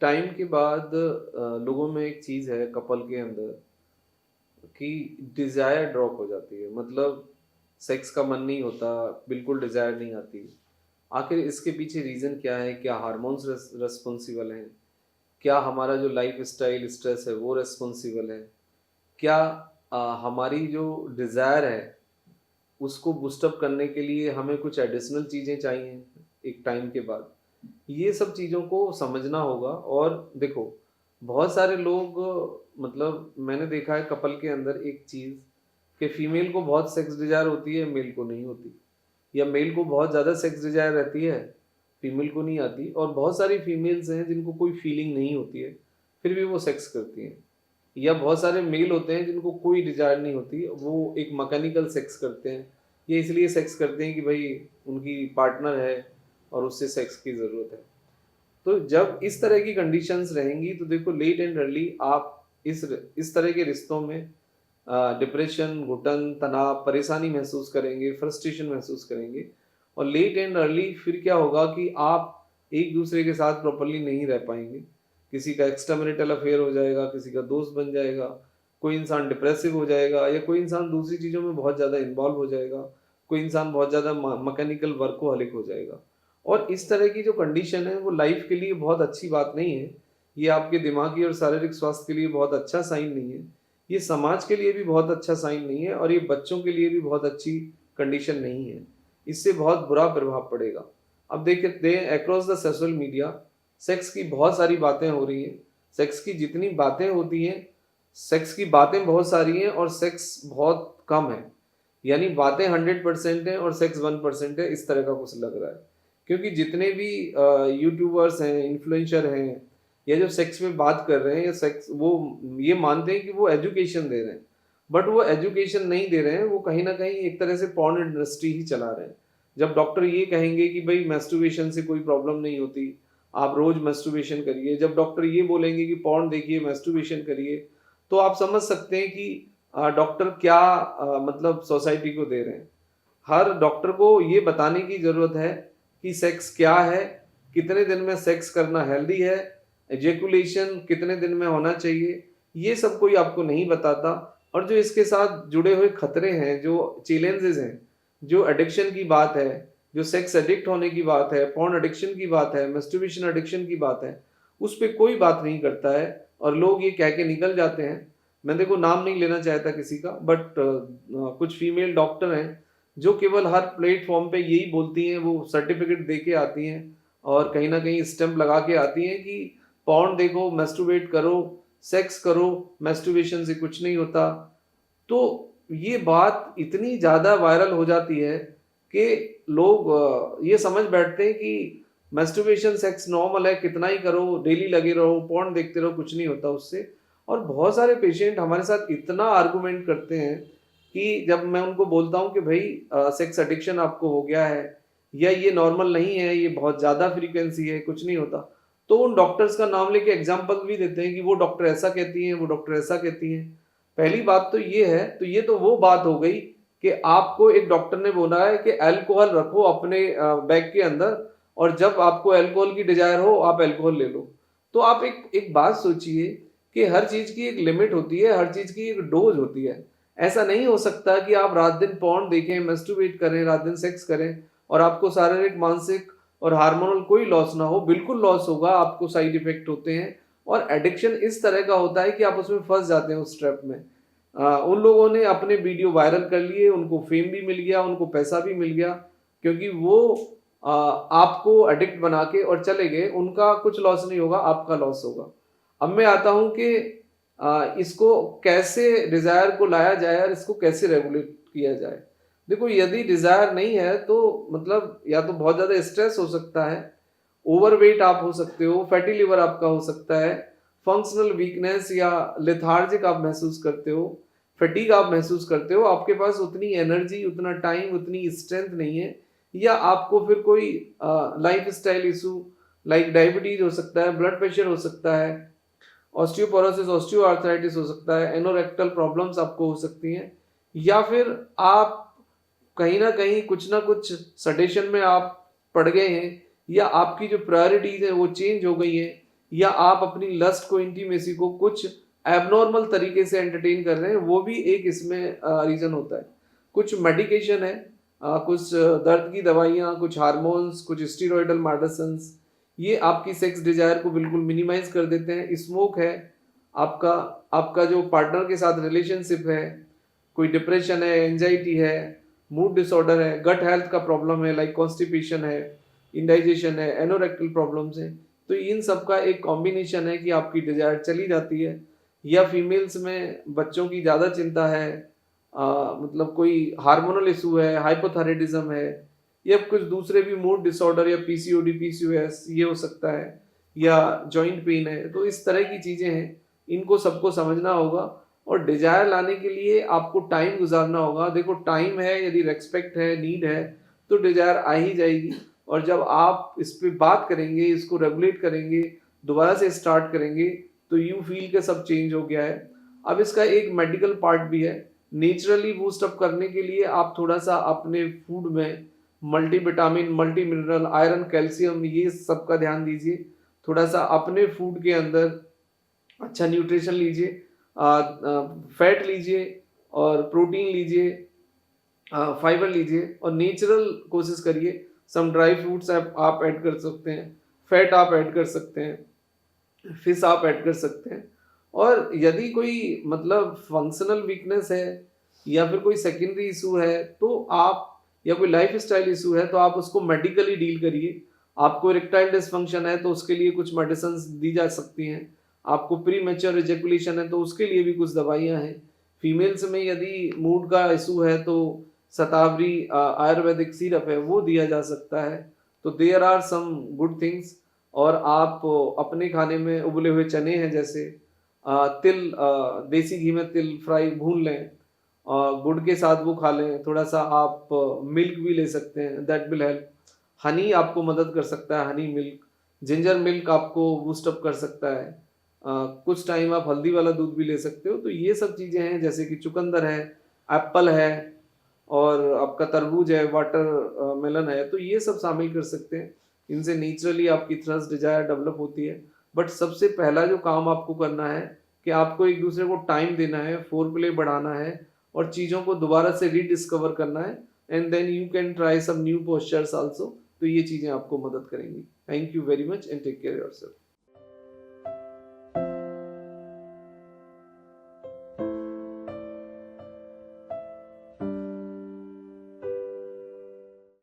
Time के बाद लोगों में एक चीज़ है कपल के अंदर कि डिज़ायर ड्रॉप हो जाती है। मतलब सेक्स का मन नहीं होता, बिल्कुल डिज़ायर नहीं आती। आखिर इसके पीछे रीज़न क्या है? क्या हार्मोन्स रिस्पॉन्सिबल हैं? क्या हमारा जो लाइफ़स्टाइल स्ट्रेस है वो रिस्पॉन्सिबल है? क्या हमारी जो डिज़ायर है उसको बूस्ट अप करने के लिए हमें कुछ एडिशनल चीज़ें चाहिए एक टाइम के बाद? ये सब चीज़ों को समझना होगा। और देखो, बहुत सारे लोग, मतलब मैंने देखा है कपल के अंदर एक चीज़ कि फीमेल को बहुत सेक्स डिज़ायर होती है, मेल को नहीं होती, या मेल को बहुत ज़्यादा सेक्स डिज़ायर रहती है, फीमेल को नहीं आती। और बहुत सारी फीमेल्स हैं जिनको कोई फीलिंग नहीं होती है, फिर भी वो सेक्स करती हैं। या बहुत सारे मेल होते हैं जिनको कोई डिज़ायर नहीं होती, वो एक मैकेनिकल सेक्स करते हैं। ये इसलिए सेक्स करते हैं कि भाई उनकी पार्टनर है और उससे सेक्स की ज़रूरत है। तो जब इस तरह की कंडीशंस रहेंगी तो देखो लेट एंड अर्ली आप इस तरह के रिश्तों में डिप्रेशन, घुटन, तनाव, परेशानी महसूस करेंगे, फ्रस्ट्रेशन महसूस करेंगे। और लेट एंड अर्ली फिर क्या होगा कि आप एक दूसरे के साथ प्रॉपरली नहीं रह पाएंगे। किसी का एक्स्ट्रा मैरिटल अफेयर हो जाएगा, किसी का दोस्त बन जाएगा, कोई इंसान डिप्रेसिव हो जाएगा, या कोई इंसान दूसरी चीज़ों में बहुत ज़्यादा इन्वॉल्व हो जाएगा, कोई इंसान बहुत ज़्यादा मैकेनिकल वर्कोहॉलिक हो जाएगा। और इस तरह की जो कंडीशन है वो लाइफ के लिए बहुत अच्छी बात नहीं है। ये आपके दिमागी और शारीरिक स्वास्थ्य के लिए बहुत अच्छा साइन नहीं है। ये समाज के लिए भी बहुत अच्छा साइन नहीं है, और ये बच्चों के लिए भी बहुत अच्छी कंडीशन नहीं है। इससे बहुत बुरा प्रभाव पड़ेगा। अब देखते हैं across the social media sex की बहुत सारी बातें हो रही हैं। सेक्स की जितनी बातें होती हैं, सेक्स की बातें बहुत सारी हैं और सेक्स बहुत कम है। यानी बातें 100% हैं और सेक्स 1% है, इस तरह का कुछ लग रहा है। क्योंकि जितने भी यूट्यूबर्स हैं, इन्फ्लुएंसर हैं, या जो सेक्स में बात कर रहे हैं, या सेक्स वो ये मानते हैं कि वो एजुकेशन दे रहे हैं, बट वो एजुकेशन नहीं दे रहे हैं। वो कहीं ना कहीं एक तरह से पॉर्न इंडस्ट्री ही चला रहे हैं। जब डॉक्टर ये कहेंगे कि भाई मैस्टरबेशन से कोई प्रॉब्लम नहीं होती, आप रोज मैस्टरबेशन करिए, जब डॉक्टर ये बोलेंगे कि पॉर्न देखिए, मैस्टरबेशन करिए, तो आप समझ सकते हैं कि डॉक्टर क्या मतलब सोसाइटी को दे रहे हैं। हर डॉक्टर को ये बताने की ज़रूरत है कि सेक्स क्या है, कितने दिन में सेक्स करना हेल्दी है, एजेकुलेशन कितने दिन में होना चाहिए, ये सब कोई आपको नहीं बताता। और जो इसके साथ जुड़े हुए खतरे हैं, जो चैलेंजेस हैं, जो एडिक्शन की बात है, जो सेक्स एडिक्ट होने की बात है, पॉर्न एडिक्शन की बात है, मैस्टरबेशन एडिक्शन की बात है, उस पे कोई बात नहीं करता है। और लोग ये कह के निकल जाते हैं। मैं देखो नाम नहीं लेना चाहता किसी का, बट कुछ फीमेल डॉक्टर हैं जो केवल हर प्लेटफॉर्म पे यही बोलती हैं, वो सर्टिफिकेट दे के आती हैं और कहीं ना कहीं स्टैंप लगा के आती हैं कि पॉर्न देखो, मैस्टरबेट करो, सेक्स करो, मैस्टरबेशन से कुछ नहीं होता। तो ये बात इतनी ज़्यादा वायरल हो जाती है कि लोग ये समझ बैठते हैं कि मैस्टरबेशन सेक्स नॉर्मल है, कितना ही करो, डेली लगे रहो, पॉर्न देखते रहो, कुछ नहीं होता उससे। और बहुत सारे पेशेंट हमारे साथ इतना आर्गुमेंट करते हैं कि जब मैं उनको बोलता हूँ कि भाई सेक्स एडिक्शन आपको हो गया है, या ये नॉर्मल नहीं है, ये बहुत ज़्यादा फ्रीक्वेंसी है, कुछ नहीं होता, तो उन डॉक्टर्स का नाम लेके एग्जाम्पल भी देते हैं कि वो डॉक्टर ऐसा कहती हैं, वो डॉक्टर ऐसा कहती हैं। पहली बात तो ये है, तो ये तो वो बात हो गई कि आपको एक डॉक्टर ने बोला है कि अल्कोहल रखो अपने बैग के अंदर, और जब आपको अल्कोहल की डिजायर हो आप अल्कोहल ले लो। तो आप एक एक बात सोचिए कि हर चीज की एक लिमिट होती है, हर चीज की एक डोज होती है। ऐसा नहीं हो सकता कि आप रात दिन पॉर्न देखें, मैस्टरबेट करें, रात दिन सेक्स करें, और आपको शारीरिक, मानसिक और हार्मोनल कोई लॉस ना हो। बिल्कुल लॉस होगा, आपको साइड इफेक्ट होते हैं। और एडिक्शन इस तरह का होता है कि आप उसमें फंस जाते हैं, उस ट्रैप में। उन लोगों ने अपने वीडियो वायरल कर लिए, उनको फेम भी मिल गया, उनको पैसा भी मिल गया, क्योंकि वो आपको एडिक्ट बना के और चले गए। उनका कुछ लॉस नहीं होगा, आपका लॉस होगा। अब मैं आता हूं कि इसको कैसे डिजायर को लाया जाए और इसको कैसे रेगुलेट किया जाए। देखो, यदि डिजायर नहीं है तो मतलब या तो बहुत ज्यादा स्ट्रेस हो सकता है, ओवरवेट आप हो सकते हो, फैटी लिवर आपका हो सकता है, फंक्शनल वीकनेस या लेथार्जिक आप महसूस करते हो, फटीग आप महसूस करते हो, आपके पास उतनी एनर्जी, उतना टाइम, उतनी स्ट्रेंथ नहीं है, या आपको फिर कोई life style issue like diabetes हो सकता है, ब्लड प्रेशर हो सकता है, ऑस्टियोपोरोसिस, ऑस्टियोआर्थराइटिस हो सकता है, एनोरेक्टल प्रॉब्लम्स आपको हो सकती हैं, या फिर आप कहीं ना कुछ सडेशन में आप पड़ गए हैं, या आपकी जो प्रायोरिटीज है वो चेंज हो गई है, या आप अपनी लस्ट को, इंटीमेसी को कुछ एबनॉर्मल तरीके से एंटरटेन कर रहे हैं, वो भी एक इसमें रीजन होता है। कुछ मेडिकेशन है, कुछ दर्द की दवाइयाँ, कुछ हार्मोन्स, कुछ स्टीरॉयडल मेडिसिन्स, ये आपकी सेक्स डिजायर को बिल्कुल मिनिमाइज कर देते हैं। स्मोक है, आपका आपका जो पार्टनर के साथ रिलेशनशिप है, कोई डिप्रेशन है, एंजाइटी है, मूड डिसऑर्डर है, गट हेल्थ का प्रॉब्लम है लाइक कॉन्स्टिपेशन है, इंडाइजेशन है, एनोरेक्टल प्रॉब्लम्स हैं, तो इन सब का एक कॉम्बिनेशन है कि आपकी डिजायर चली जाती है। या फीमेल्स में बच्चों की ज़्यादा चिंता है, मतलब कोई हार्मोनल इशू है, हाइपोथायराइडिज्म है, या कुछ दूसरे भी मूड डिसऑर्डर या पीसीओडी, पीसीओएस ये हो सकता है, या जॉइंट पेन है। तो इस तरह की चीज़ें हैं, इनको सबको समझना होगा और डिजायर लाने के लिए आपको टाइम गुजारना होगा। देखो टाइम है, यदि रेस्पेक्ट है, नीड है, तो डिजायर आ ही जाएगी। और जब आप इस पे बात करेंगे, इसको रेगुलेट करेंगे, दोबारा से स्टार्ट करेंगे, तो यू फील के सब चेंज हो गया है। अब इसका एक मेडिकल पार्ट भी है। नेचुरली बूस्ट अप करने के लिए आप थोड़ा सा अपने फूड में multivitamin, multi mineral, iron, calcium, ये सब का ध्यान दीजिए। थोड़ा सा अपने फूड के अंदर अच्छा न्यूट्रिशन लीजिए, फैट लीजिए और प्रोटीन लीजिए, फाइबर लीजिए और नेचुरल कोशिश करिए। सम ड्राई फ्रूट्स आप ऐड कर सकते हैं, फैट आप ऐड कर सकते हैं, फिश आप ऐड कर सकते हैं। और यदि कोई मतलब फंक्शनल वीकनेस है या फिर कोई सेकेंडरी इशू है तो आप, या कोई लाइफ स्टाइल इशू है तो आप उसको मेडिकली डील करिए। आपको इरेक्टाइल डिसफंक्शन है तो उसके लिए कुछ मेडिसिन दी जा सकती हैं। आपको प्री मैच्योर इजैकुलेशन है तो उसके लिए भी कुछ दवाइयाँ हैं। फीमेल्स में यदि मूड का इशू है तो शतावरी आयुर्वेदिक सिरप है वो दिया जा सकता है। तो there are some good things. और आप अपने खाने में उबले हुए चने हैं जैसे तिल, देसी घी में तिल फ्राई भून लें, गुड़ के साथ वो खा लें। थोड़ा सा आप मिल्क भी ले सकते हैं, दैट विल हेल्प। हनी आपको मदद कर सकता है, हनी मिल्क, जिंजर मिल्क आपको बूस्ट अप कर सकता है। कुछ टाइम आप हल्दी वाला दूध भी ले सकते हो। तो ये सब चीज़ें हैं, जैसे कि चुकंदर है, एप्पल है और आपका तरबूज है, वाटर मेलन है, तो ये सब शामिल कर सकते हैं। इनसे नेचुरली आपकी थ्रस्ट डिजायर डेवलप होती है। बट सबसे पहला जो काम आपको करना है कि आपको एक दूसरे को टाइम देना है, फोर प्ले बढ़ाना है और चीज़ों को दोबारा से रीडिस्कवर करना है। And then you can try some new postures also. तो ये चीज़ें आपको मदद करेंगी। Thank you very much and take care yourself.